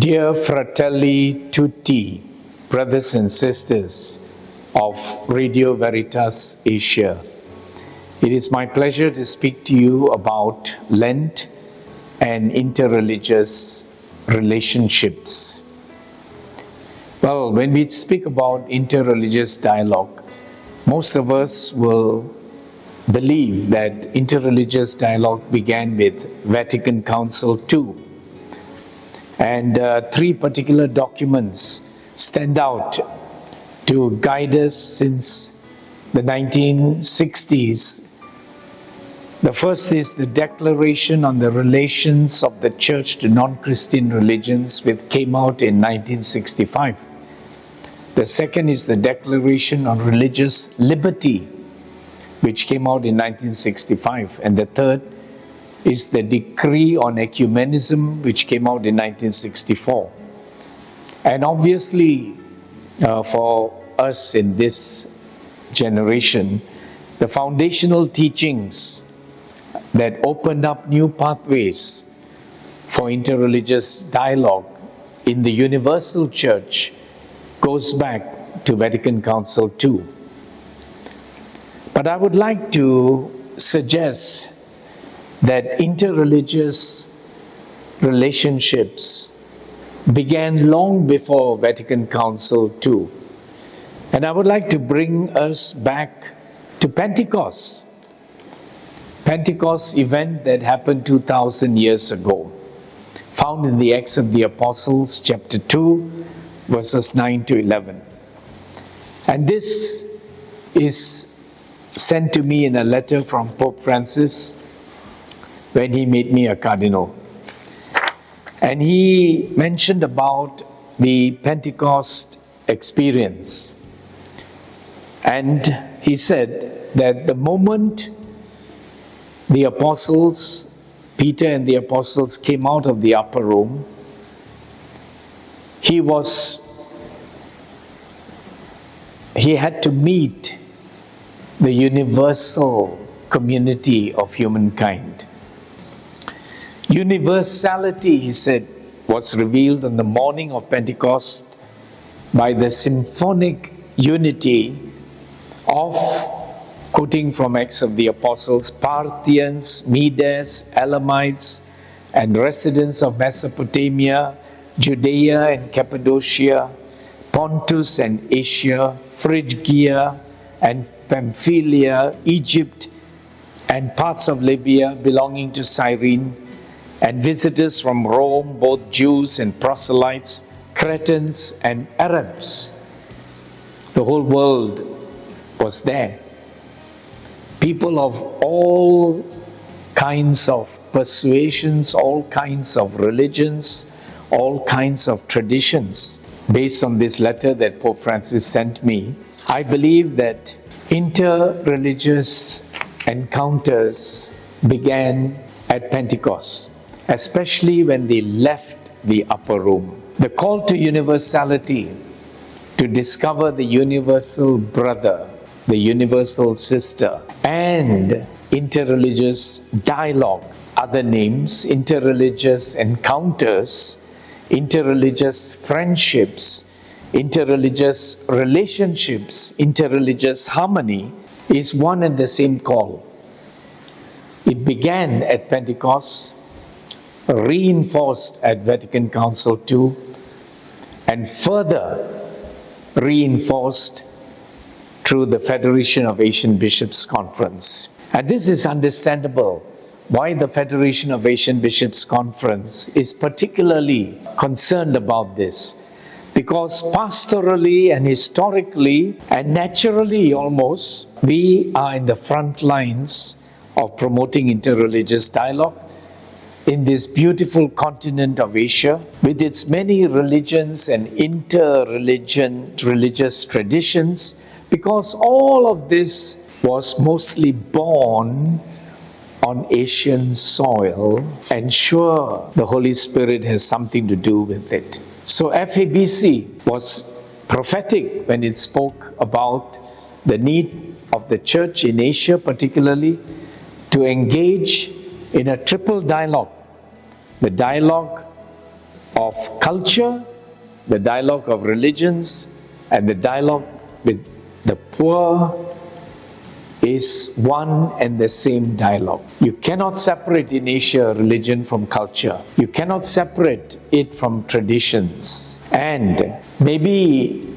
Dear fratelli tutti, brothers and sisters of Radio Veritas Asia, it is my pleasure to speak to you about Lent and interreligious relationships. Well, when we speak about interreligious dialogue, most of us will believe that interreligious dialogue began with Vatican Council II. And three particular documents stand out to guide us since the 1960s. The first is the Declaration on the Relations of the Church to Non-Christian Religions, which came out in 1965. The second is the Declaration on Religious Liberty, which came out in 1965. And the third is the Decree on Ecumenism, which came out in 1964. And obviously, for us in this generation, the foundational teachings that opened up new pathways for interreligious dialogue in the universal church goes back to Vatican Council II. But I would like to suggest that interreligious relationships began long before Vatican Council II. And I would like to bring us back to Pentecost. Pentecost event that happened 2,000 years ago, found in the Acts of the Apostles, chapter 2, verses 9 to 11. And this is sent to me in a letter from Pope Francis when he made me a cardinal. And he mentioned about the Pentecost experience. And he said that the moment the apostles, Peter and the apostles, came out of the upper room, he had to meet the universal community of humankind. Universality, he said, was revealed on the morning of Pentecost by the symphonic unity of, quoting from Acts of the Apostles, Parthians, Medes, Elamites, and residents of Mesopotamia, Judea and Cappadocia, Pontus and Asia, Phrygia and Pamphylia, Egypt, and parts of Libya belonging to Cyrene, and visitors from Rome, both Jews and proselytes, Cretans and Arabs. The whole world was there. People of all kinds of persuasions, all kinds of religions, all kinds of traditions. Based on this letter that Pope Francis sent me, I believe that interreligious encounters began at Pentecost, especially when they left the upper room. The call to universality, to discover the universal brother, the universal sister, and interreligious dialogue, other names, interreligious encounters, interreligious friendships, interreligious relationships, interreligious harmony, is one and the same call. It began at Pentecost, reinforced at Vatican Council II, and further reinforced through the Federation of Asian Bishops Conference. And this is understandable why the Federation of Asian Bishops Conference is particularly concerned about this. Because pastorally and historically and naturally almost, we are in the front lines of promoting interreligious dialogue in this beautiful continent of Asia, with its many religions and religious traditions, because all of this was mostly born on Asian soil, and sure, the Holy Spirit has something to do with it. So FABC was prophetic when it spoke about the need of the church in Asia particularly to engage in a triple dialogue. The dialogue of culture, the dialogue of religions, and the dialogue with the poor is one and the same dialogue. You cannot separate in Asia religion from culture. You cannot separate it from traditions. And maybe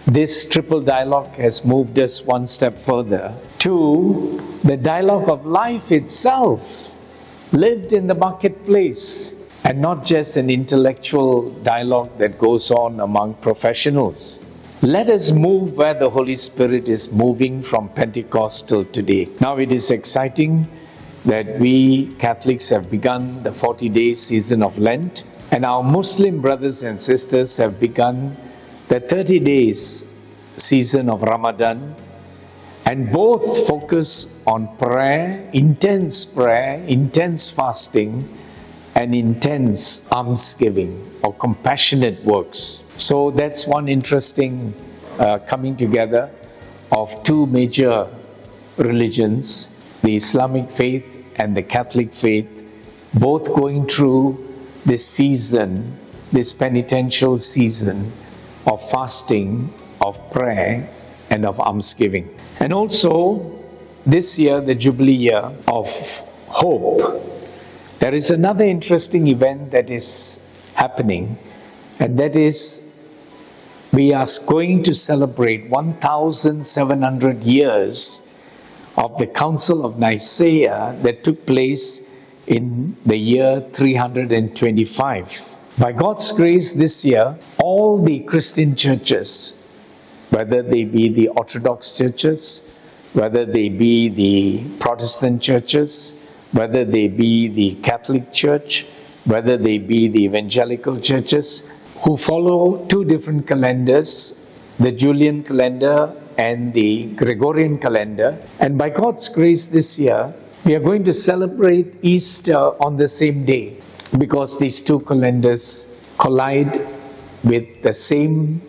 this triple dialogue has moved us one step further to the dialogue of life itself, lived in the marketplace, and not just an intellectual dialogue that goes on among professionals. Let us move where the Holy Spirit is moving from Pentecost till today. Now it is exciting that we Catholics have begun the 40-day season of Lent, and our Muslim brothers and sisters have begun the 30 days season of Ramadan, and both focus on prayer, intense fasting, and intense almsgiving or compassionate works. So that's one interesting coming together of two major religions, the Islamic faith and the Catholic faith, both going through this season, this penitential season of fasting, of prayer, and of almsgiving. And also, this year, the Jubilee year of hope, there is another interesting event that is happening, and that is we are going to celebrate 1,700 years of the Council of Nicaea that took place in the year 325. By God's grace, this year, all the Christian churches, whether they be the Orthodox churches, whether they be the Protestant churches, whether they be the Catholic Church, whether they be the evangelical churches, who follow two different calendars, the Julian calendar and the Gregorian calendar. And by God's grace this year, we are going to celebrate Easter on the same day, because these two calendars collide with the same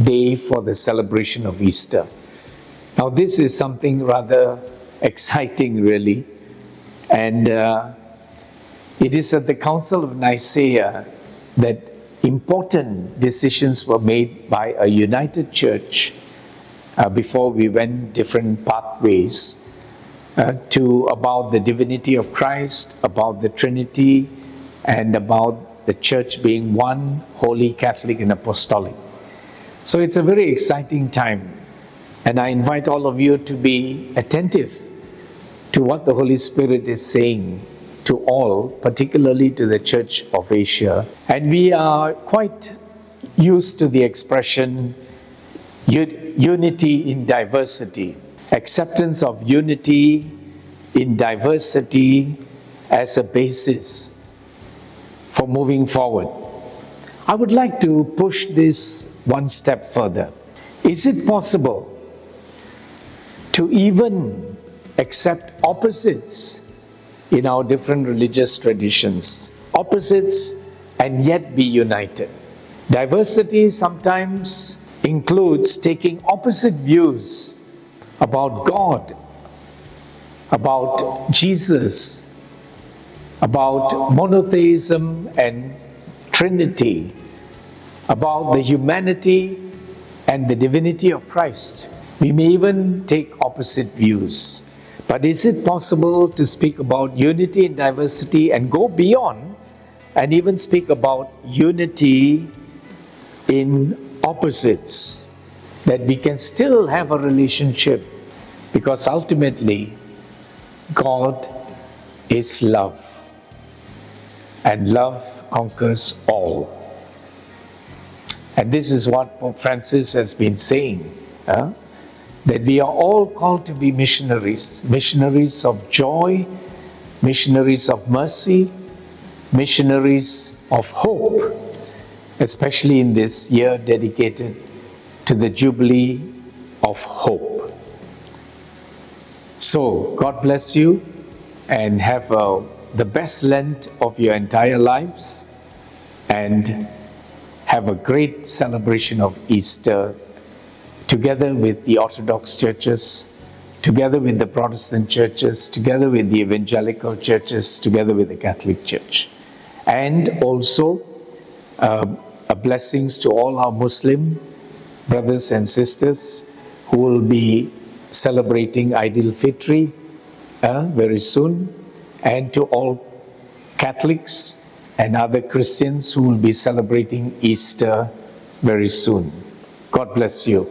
day for the celebration of Easter. Now this is something rather exciting, really. And it is at the Council of Nicaea that important decisions were made by a united church before we went different pathways about the divinity of Christ, about the Trinity, and about the church being one, holy, Catholic, and apostolic. So it's a very exciting time, and I invite all of you to be attentive to what the Holy Spirit is saying to all, particularly to the Church of Asia. And we are quite used to the expression unity in diversity, acceptance of unity in diversity as a basis for moving forward. I would like to push this one step further. Is it possible to even accept opposites in our different religious traditions? Opposites and yet be united. Diversity sometimes includes taking opposite views about God, about Jesus, about monotheism and Trinity, about the humanity and the divinity of Christ. We may even take opposite views. But is it possible to speak about unity in diversity and go beyond and even speak about unity in opposites? That we can still have a relationship, because ultimately God is love, and love conquers all. And this is what Pope Francis has been saying, that we are all called to be missionaries, missionaries of joy, missionaries of mercy, missionaries of hope, especially in this year dedicated to the Jubilee of Hope. So, God bless you, and have the best Lent of your entire lives, and have a great celebration of Easter together with the Orthodox churches, together with the Protestant churches, together with the evangelical churches, together with the Catholic Church. And also blessings to all our Muslim brothers and sisters who will be celebrating Eidul Fitri very soon, and to all Catholics and other Christians who will be celebrating Easter very soon. God bless you.